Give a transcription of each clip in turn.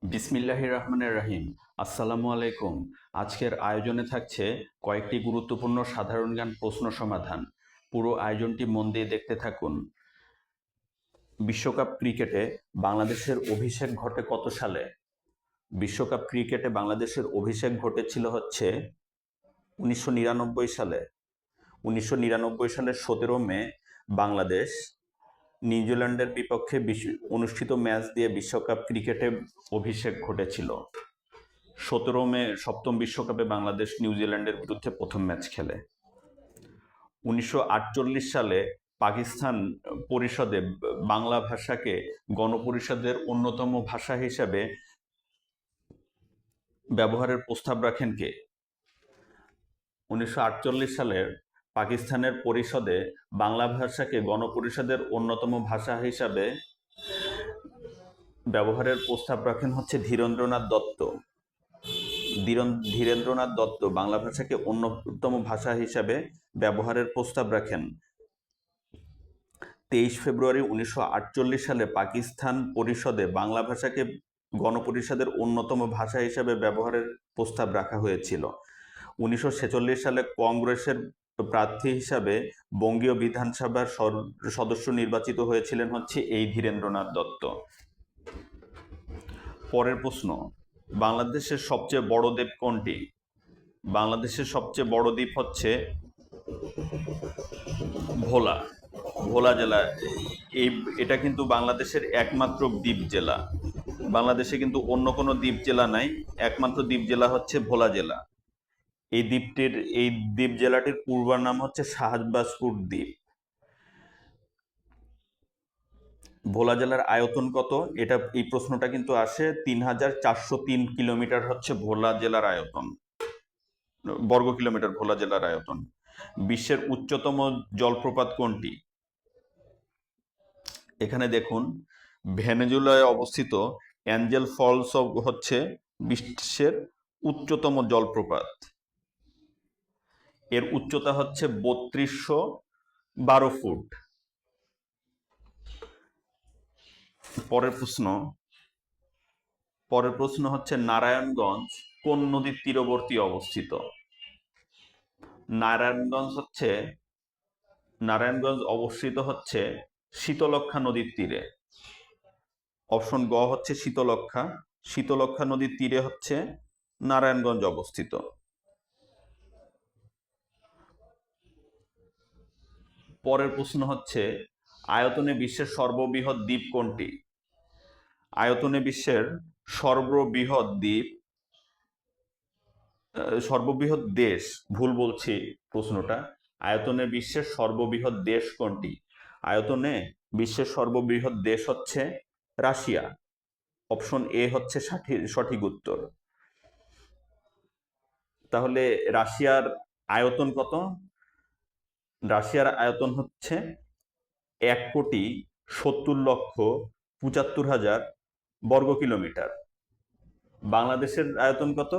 বিসমিল্লাহির রহমানির রহিম। আসসালামু আলাইকুম। আজকের আয়োজনে থাকছে কয়েকটি গুরুত্বপূর্ণ সাধারণ জ্ঞান প্রশ্ন সমাধান। পুরো আয়োজনটি মন দিয়ে দেখতে থাকুন। বিশ্বকাপ ক্রিকেটে বাংলাদেশের অভিষেক ঘটে কত সালে? বিশ্বকাপ ক্রিকেটে বাংলাদেশের অভিষেক ঘটেছিল হচ্ছে 1999 সালে। 1999 সালের 17 মে বাংলাদেশ নিউজিল্যান্ডের বিপক্ষে অনুষ্ঠিত ম্যাচ দিয়ে বিশ্বকাপ ক্রিকেটে অভিষেক ঘটেছিল। 17 মে সপ্তম বিশ্বকাপে বাংলাদেশ নিউজিল্যান্ডের বিরুদ্ধে প্রথম ম্যাচ খেলে। 1948 সালে পাকিস্তান পরিষদে বাংলা ভাষাকে গণপরিষদের অন্যতম ভাষা হিসাবে ব্যবহারের প্রস্তাব রাখেন কে? 1948 সালের পাকিস্তানের পরিষদে বাংলা ভাষাকে গণপরিষদের অন্যতম ভাষা হিসাবে ব্যবহারের প্রস্তাব রাখেন হচ্ছে ধীরেন্দ্রনাথ দত্ত। ধীরেন্দ্রনাথ দত্ত বাংলা ভাষাকে অন্যতম ভাষা হিসাবে ব্যবহারের প্রস্তাব রাখেন। 23 ফেব্রুয়ারি 1948 সালে পাকিস্তান পরিষদে বাংলা ভাষাকে গণপরিষদের অন্যতম ভাষা হিসাবে ব্যবহারের প্রস্তাব রাখা হয়েছিল। 1946 সালে কংগ্রেসের প্রার্থী হিসাবে বঙ্গীয় বিধানসভার সদস্য নির্বাচিত হয়েছিলেন হচ্ছে এই ধীরেন্দ্রনাথ দত্ত। পরের প্রশ্ন, বাংলাদেশের সবচেয়ে বড় দ্বীপ কোনটি? বাংলাদেশের সবচেয়ে বড় দ্বীপ হচ্ছে ভোলা। ভোলা জেলা। এটা কিন্তু বাংলাদেশের একমাত্র দ্বীপ জেলা। বাংলাদেশে কিন্তু অন্য কোনো দ্বীপ জেলা নাই, একমাত্র দ্বীপ জেলা হচ্ছে ভোলা জেলা। এই দ্বীপ জেলাটির পূর্ব নাম হচ্ছে শাহবাজপুর দ্বীপ। ভোলা জেলার আয়তন কত? এই প্রশ্নটা কিন্তু আসে। 3403 কিলোমিটার হচ্ছে ভোলা জেলার আয়তন, বর্গ কিলোমিটার ভোলা জেলার আয়তন। বিশ্বের উচ্চতম জলপ্রপাত কোনটি? এখানে দেখুন, ভেনেজুয়েলায় অবস্থিত অ্যাঞ্জেল ফলস হচ্ছে বিশ্বের উচ্চতম জলপ্রপাত। এর উচ্চতা হচ্ছে 3212 ফুট। পরের প্রশ্ন হচ্ছে নারায়ণগঞ্জ কোন নদীর তীরবর্তী অবস্থিত? নারায়ণগঞ্জ অবস্থিত হচ্ছে শীতলক্ষ্যা নদীর তীরে। অপশন গ হচ্ছে শীতলক্ষ্যা। শীতলক্ষ্যা নদীর তীরে হচ্ছে নারায়ণগঞ্জ অবস্থিত। পরের প্রশ্ন হচ্ছে আয়তনে বিশ্বের সর্ববৃহৎ দ্বীপ কোনটি? আয়তনে বিশ্বের সর্ববৃহৎ দেশ, ভুল বলছি প্রশ্নটা। আয়তনে বিশ্বের সর্ববৃহৎ দেশ কোনটি? আয়তনে বিশ্বের সর্ববৃহৎ দেশ হচ্ছে রাশিয়া। অপশন এ হচ্ছে সঠিক উত্তর। তাহলে রাশিয়ার আয়তন কত? রাশিয়ার আয়তন হচ্ছে 1,70,75,000 বর্গ কিলোমিটার। বাংলাদেশের আয়তন কত?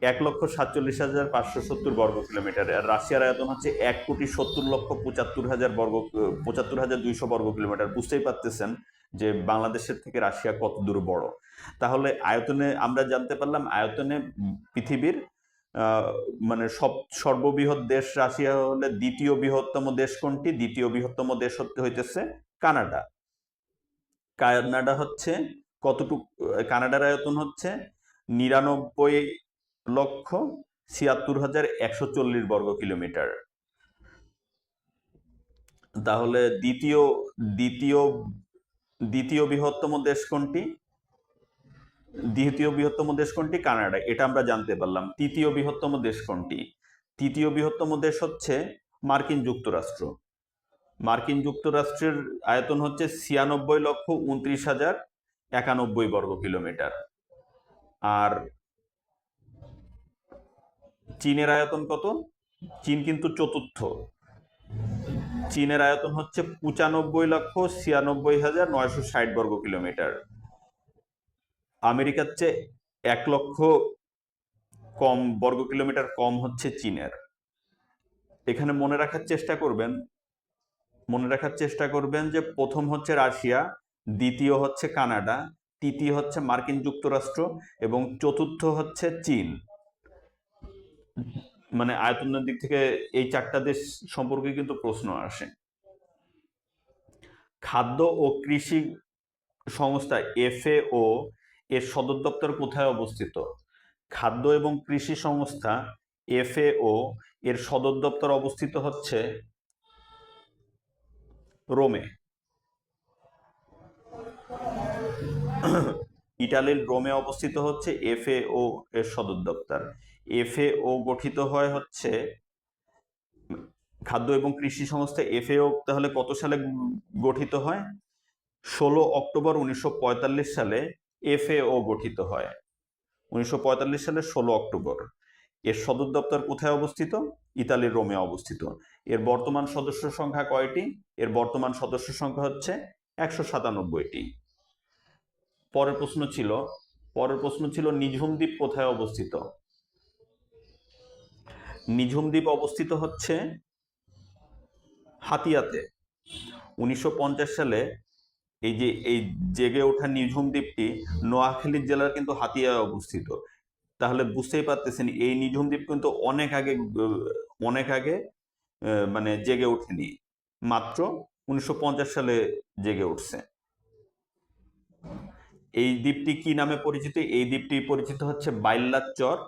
1,47,570 বর্গ কিলোমিটার। আর রাশিয়ার আয়তন হচ্ছে 1,70,75,200 বর্গ কিলোমিটার। বুঝতেই পারতেছেন যে বাংলাদেশের থেকে রাশিয়া কত দূর বড়। তাহলে আয়তনে আমরা জানতে পারলাম, আয়তনে পৃথিবীর মানে সর্ববৃহৎ দেশ রাশিয়া হলে দ্বিতীয় বৃহত্তম দেশ কোনটি? দ্বিতীয় বৃহত্তম দেশ হইতেছে কানাডা। কানাডা হচ্ছে কতটুকু? কানাডার আয়তন হচ্ছে 99,76,140 বর্গ কিলোমিটার। তাহলে দ্বিতীয় বৃহত্তম দেশ কোনটি? দ্বিতীয় বৃহত্তম দেশ কোনটি? কানাডা। এটা আমরা জানতে পারলাম। তৃতীয় বৃহত্তম দেশ কোনটি? তৃতীয় বৃহত্তম দেশ হচ্ছে মার্কিন যুক্তরাষ্ট্র। মার্কিন যুক্তরাষ্ট্রের আয়তন হচ্ছে 96,29,091 বর্গ কিলোমিটার। আর চীনের আয়তন কত? চীন কিন্তু চতুর্থ। চীনের আয়তন হচ্ছে 95,96,960 বর্গ কিলোমিটার। আমেরিকার চেয়ে 1 লক্ষ কম বর্গ কিলোমিটার কম হচ্ছে চীনের। এখানে মনে রাখার চেষ্টা করবেন যে প্রথম হচ্ছে রাশিয়া, দ্বিতীয় হচ্ছে কানাডা, তৃতীয় হচ্ছে মার্কিন যুক্তরাষ্ট্র এবং চতুর্থ হচ্ছে চীন। মানে আয়তনের দিক থেকে এই 4টা দেশ সম্পর্কে কিন্তু প্রশ্ন আসে। খাদ্য ও কৃষি সংস্থা FAO এর সদর দপ্তর কোথায় অবস্থিত? খাদ্য এবং কৃষি সংস্থা FAO এর সদর দপ্তর অবস্থিত হচ্ছে রোমে। ইটালির রোমে অবস্থিত হচ্ছে FAO এর সদর দপ্তর। FAO গঠিত হয় হচ্ছে খাদ্য এবং কৃষি সংস্থা FAO তাহলে কত সালে গঠিত হয়? 16 অক্টোবর 1945 সালে FAO গঠিত হয়। 1945 সালের 16 অক্টোবর। এর সদর দপ্তর কোথায় অবস্থিত? ইতালির রোমে অবস্থিত। এর বর্তমান সদস্য সংখ্যা কয়টি? এর বর্তমান সদস্য সংখ্যা হচ্ছে 197টি। পরের প্রশ্ন ছিল নিঝুম দ্বীপ কোথায় অবস্থিত? নিঝুম দ্বীপ অবস্থিত হচ্ছে হাতিয়াতে। 1950 সালে এই জেগে ওঠা নিঝুম দ্বীপটি নোয়াখালী জেলার কিন্তু হাতিয়ায় অবস্থিত। তাহলে বুঝতেই পারতেছেন এই নিঝুম দ্বীপ কিন্তু অনেক আগে মানে জেগে ওঠেনি, মাত্র 1950 সালে জেগে উঠছে। এই দ্বীপটি কি নামে পরিচিত? এই দ্বীপটি পরিচিত হচ্ছে বাইল্লার চর,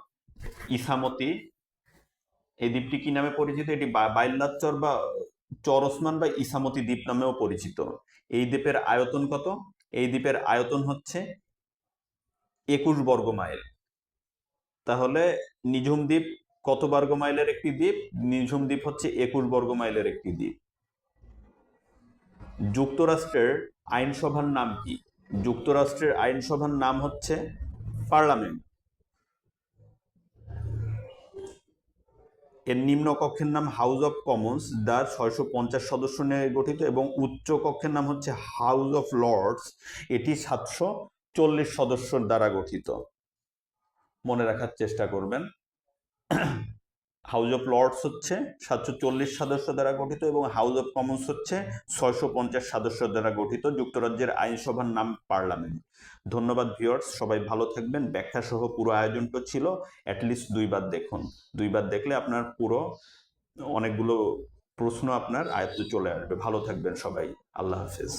ইসামতি। এই দ্বীপটি কি নামে পরিচিত? এটি বাইল্লার চর বা চর ওসমান বা ইসামতি দ্বীপ নামেও পরিচিত। এই দ্বীপের আয়তন কত? এই দ্বীপের আয়তন হচ্ছে 21 বর্গ মাইল। তাহলে নিঝুম দ্বীপ কত বর্গ মাইলের একটি দ্বীপ? নিঝুম দ্বীপ হচ্ছে 21 বর্গ মাইলের একটি দ্বীপ। যুক্তরাষ্ট্রের আইনসভার নাম কি? যুক্তরাষ্ট্রের আইনসভার নাম হচ্ছে পার্লামেন্ট। এর নিম্ন কক্ষের নাম হাউস অফ কমন্স, যা 650 সদস্য নিয়ে গঠিত, এবং উচ্চ কক্ষের নাম হচ্ছে হাউস অফ লর্ডস, এটি 740 সদস্যর দ্বারা গঠিত। মনে রাখার চেষ্টা করবেন। হাউস অফ লর্ডস হচ্ছে 740 সদস্য দ্বারা গঠিত এবং হাউস অফ কমন্স হচ্ছে 650 সদস্য দ্বারা গঠিত। যুক্তরাজ্যের আইনসভার নাম পার্লামেন্ট। ধন্যবাদ ভিউয়ার্স, সবাই ভালো থাকবেন। ব্যাখ্যা সহ পুরো আয়োজনটা ছিল, অ্যাটলিস্ট 2বার দেখুন। 2বার দেখলে আপনার পুরো অনেকগুলো প্রশ্ন আপনার আয়ত্তে চলে আসবে। ভালো থাকবেন সবাই। আল্লাহ হাফেজ।